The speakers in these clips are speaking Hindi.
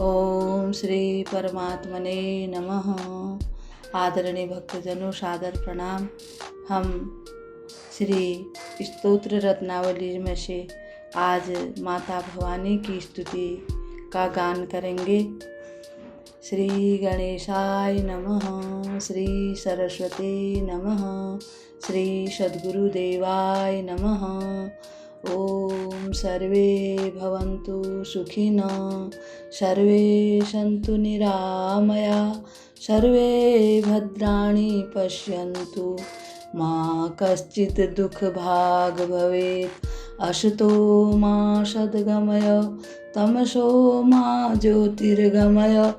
ओम श्री परमात्मने नमः। आदरणीय भक्तजनों, सादर प्रणाम। हम श्री स्तोत्र रत्नावली में से आज माता भवानी की स्तुति का गान करेंगे। श्री गणेशाय नमः, श्री सरस्वती नमः, श्री सद्गुरुदेवाय नमः। ओम सर्वे भवन्तु सुखिनः, सर्वे सन्तु निरामया, सर्वे भद्राणि पश्यन्तु मा कश्चित् दुःखभाग् भवेत्। असतो मा सद्गमय, तमसो मा ज्योतिर्गमय,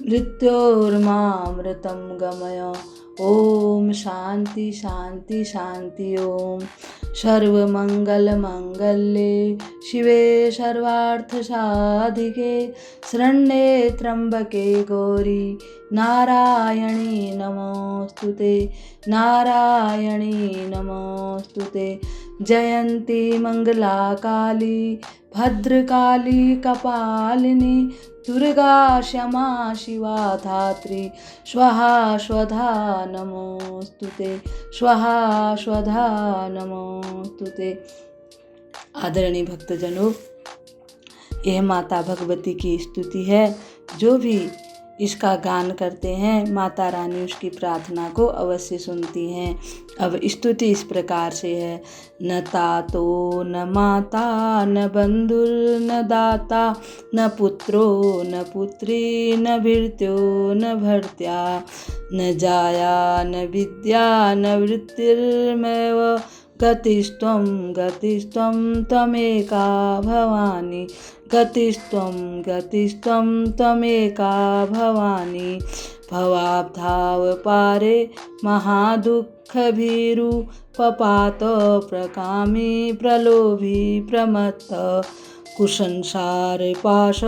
मृत्योर्मामृतं गमय। ओम शांति शांति शांति। ओम सर्वमंगलमंगल्ये शिवे सर्वार्थसाधिके, शरण्ये त्र्यंबके गौरी नारायणी नमोस्तुते, नारायणी नमोस्तुते। जयंती मंगला काली भद्रकाली कपालिनी, दुर्गा क्षमा शिवा धात्री, स्वाहा स्वधा नमोस्तुते, स्वाहा स्वधा नमोस्तुते। आदरणीय भक्तजनों, यह माता भगवती की स्तुति है। जो भी इसका गान करते हैं, माता रानी उसकी प्रार्थना को अवश्य सुनती हैं। अब स्तुति इस प्रकार से है। न तातो न माता न बंधुर न दाता, न पुत्रो न पुत्री न भृत्यो न भर्त्या, न जाया न विद्या न वृत्तिर्मेव गतिस्त्वं गतिस्त्वं त्वमेका भवानी, गतिस्त्वं गतिस्त्वं त्वमेका भवानी। भवाब्धाव पारे महादुःखभीरु, पपात प्रकामी प्रलोभी प्रमत्त, कुसंसार पाश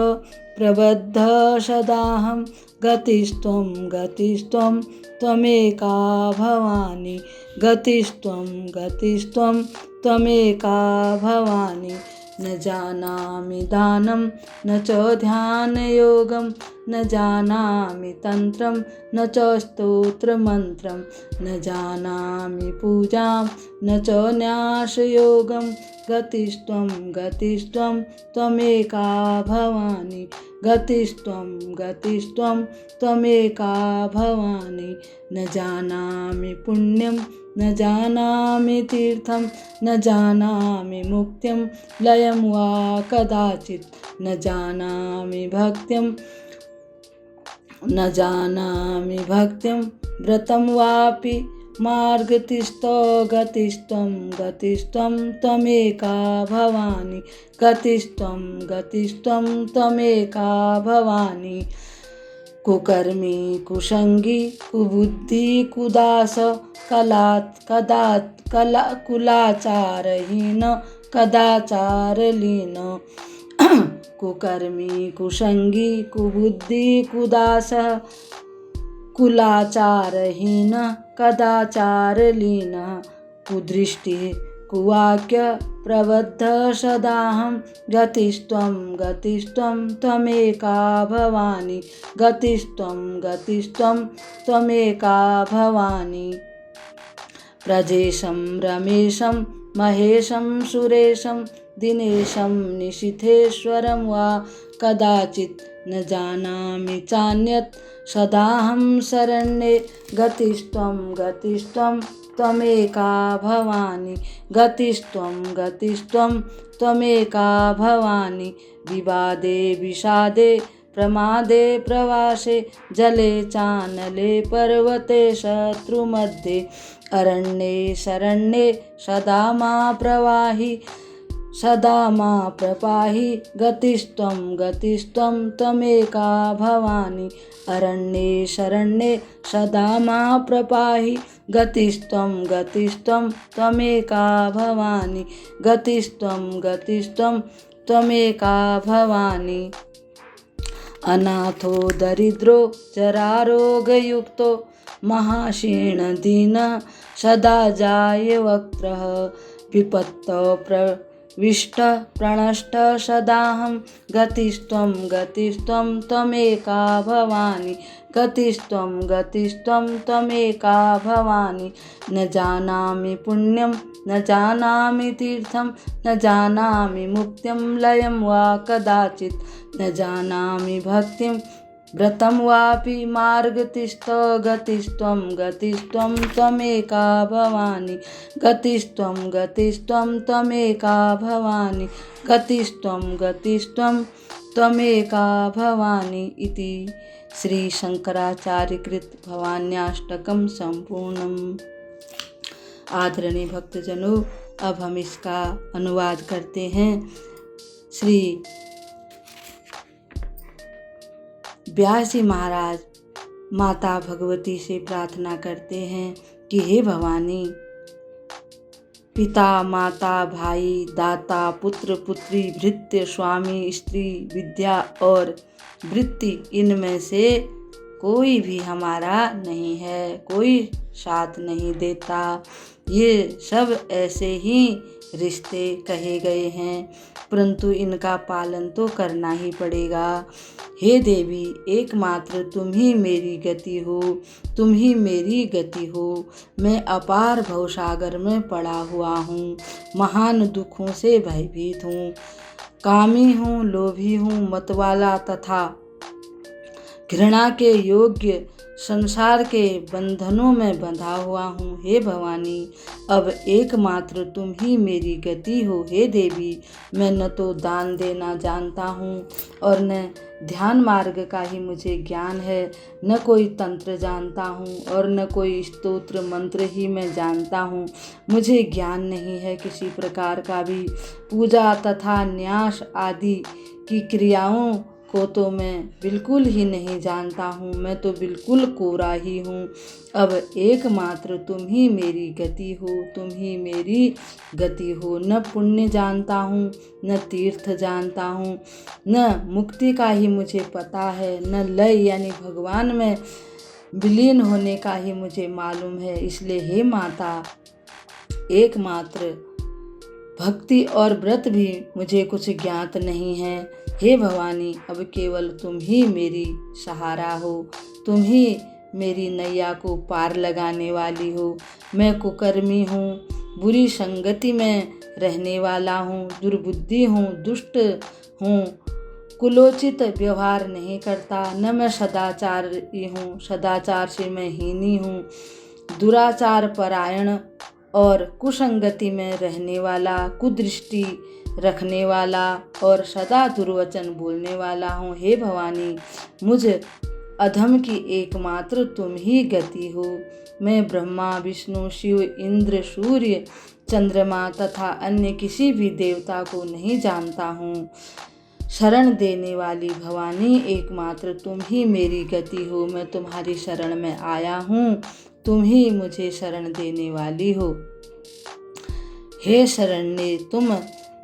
प्रबद्ध सदाहं, गतिस्त्वं गतिस्त्वं त्वमेका भवानी, गतिस्त्वं गतिस्त्वं त्वमेका भवानी। न जानामि दानं न च ध्यानयोगं, न जानामि तन्त्रं न च स्तोत्रमन्त्रं, न जानामि पूजां न च न्यासयोगं, गतिस्त्वं गतिस्त्वं त्वमेका भवानी, गतिस्त्वं गतिस्त्वं त्वमेका भवानी। न जानामि पुण्यं न जानामि तीर्थं, न जानामि मुक्तिं लयं वा कदाचित्, न जानामि भक्तिं न जानामि भक्तिं व्रतं वापि मार्गतिस्थो, गतिस्त्वं गतिस्त्वं त्वमेका भवानी, गतिस्त्वं गतिस्त्वं त्वमेका भवानी। कुकर्मी कुसंगी कुबुद्धि कुदास, कुलाचारहीन कदाचारलीन, कुकर्मी कुसंगी कुबुद्धि कुदास, कुलाचारहीन कदाचारलीन, कुदृष्टि कुवाक्य प्रबद्ध सदाहं, गतिस्त्वं गतिस्त्वं त्वमेका भवानी, गतिस्त्वं गतिस्त्वं त्वमेका भवानी। प्रजेशं रमेशं महेशं सुरेशं, दिनेशं निशीथेश्वरं वा कदाचित्, न जानामि चान्यत् सदाहं शरण्ये, गतिस्त्वं गतिस्त्वं त्वमेका भवानी, गतिस्त्वं गतिस्त्वं त्वमेका भवानी। विवादे विषादे प्रमादे प्रवासे, जले चानले पर्वते शत्रुमध्ये, अरण्ये शरण्ये सदा मा प्रवाहि, सदा मा प्रपाहि, गतिस्त्वं गतिस्त्वं त्वमेका भवानी, अरण्ये शरण्ये सदा मा प्रपाहि, गतिस्त्वं गतिस्त्वं त्वमेका भवानी, गतिस्त्वं गतिस्त्वं त्वमेका भवानी। अनाथो दरिद्रो जरारोगयुक्तो, महाक्षीणदीनः सदा जाये वक्त्रः, विपत्तौ विष्टः प्रणष्टः सदाहं गतिस्त्वं गतिस्त्वं त्वमेका भवानी गतिस्त्वं त्वमेका भवानी न जानामि पुण्यं न जानामि तीर्थं न जानामि मुक्तिं लयं वा कदाचित् न जानामि भक्तिं व्रतं वापि गतिस्त्वं त्वमेका भवानी गतिस्त्वं त्वमेका भवानी गतिस्त्वं त्वमेका भवानी इति श्री शंकराचार्यकृत भवान्याष्टकम संपूर्णम। आदरणीय भक्तजनों, अब हम इसका अनुवाद करते हैं। श्री व्यास जी महाराज माता भगवती से प्रार्थना करते हैं कि हे भवानी, पिता माता भाई दाता पुत्र पुत्री भृत्य स्वामी स्त्री विद्या और वृत्ति, इनमें से कोई भी हमारा नहीं है, कोई साथ नहीं देता। ये सब ऐसे ही रिश्ते कहे गए हैं, परंतु इनका पालन तो करना ही पड़ेगा। हे देवी, एकमात्र तुम ही मेरी गति हो, तुम ही मेरी गति हो। मैं अपार भवसागर में पड़ा हुआ हूँ, महान दुखों से भयभीत हूँ, कामी हूँ, लोभी हूँ, मतवाला तथा घृणा के योग्य संसार के बंधनों में बंधा हुआ हूँ। हे भवानी, अब एकमात्र तुम ही मेरी गति हो। हे देवी, मैं न तो दान देना जानता हूँ और न ध्यान मार्ग का ही मुझे ज्ञान है, न कोई तंत्र जानता हूँ और न कोई स्तोत्र मंत्र ही मैं जानता हूँ। मुझे ज्ञान नहीं है किसी प्रकार का भी। पूजा तथा न्यास आदि की क्रियाओं को तो मैं बिल्कुल ही नहीं जानता हूँ, मैं तो बिल्कुल कोरा ही हूँ। अब एकमात्र तुम ही मेरी गति हो, तुम ही मेरी गति हो। न पुण्य जानता हूँ, न तीर्थ जानता हूँ, न मुक्ति का ही मुझे पता है, न लय यानी भगवान में विलीन होने का ही मुझे मालूम है। इसलिए हे माता, एकमात्र भक्ति और व्रत भी मुझे कुछ ज्ञात नहीं है। हे भवानी, अब केवल तुम ही मेरी सहारा हो, तुम ही मेरी नैया को पार लगाने वाली हो। मैं कुकर्मी हूँ, बुरी संगति में रहने वाला हूँ, दुर्बुद्धि हूँ, दुष्ट हूँ, कुलोचित व्यवहार नहीं करता, न मैं सदाचारी हूँ, सदाचार से मैं हीनी हूँ, दुराचार परायण और कुसंगति में रहने वाला, कुदृष्टि रखने वाला और सदा दुर्वचन बोलने वाला हूँ। हे भवानी, मुझ अधम की एकमात्र तुम ही गति हो। मैं ब्रह्मा विष्णु शिव इंद्र सूर्य चंद्रमा तथा अन्य किसी भी देवता को नहीं जानता हूँ। शरण देने वाली भवानी, एकमात्र तुम ही मेरी गति हो। मैं तुम्हारी शरण में आया हूँ, तुम ही मुझे शरण देने वाली हो। हे शरण्ये, तुम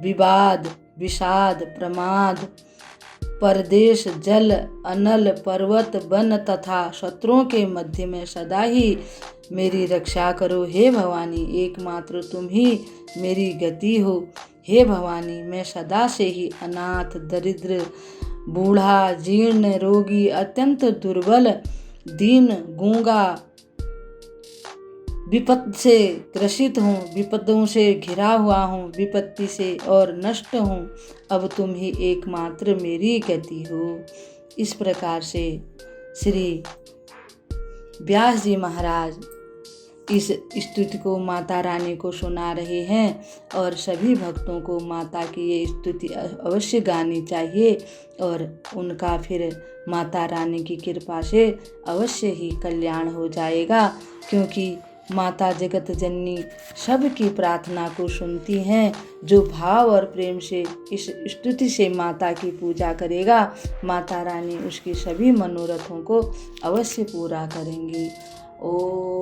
विवाद विषाद प्रमाद परदेश जल अनल पर्वत वन तथा शत्रुओं के मध्य में सदा ही मेरी रक्षा करो। हे भवानी, एकमात्र तुम ही मेरी गति हो। हे भवानी, मैं सदा से ही अनाथ दरिद्र बूढ़ा जीर्ण रोगी अत्यंत दुर्बल दीन गूंगा विपद से ग्रसित हूँ, विपदों से घिरा हुआ हूँ, विपत्ति से और नष्ट हूँ। अब तुम ही एकमात्र मेरी गति हो। इस प्रकार से श्री व्यास जी महाराज इस स्तुति को माता रानी को सुना रहे हैं और सभी भक्तों को माता की ये स्तुति अवश्य गानी चाहिए और उनका फिर माता रानी की कृपा से अवश्य ही कल्याण हो जाएगा, क्योंकि माता जगत जननी सबकी प्रार्थना को सुनती हैं। जो भाव और प्रेम से इस स्तुति से माता की पूजा करेगा, माता रानी उसकी सभी मनोरथों को अवश्य पूरा करेंगी। ओम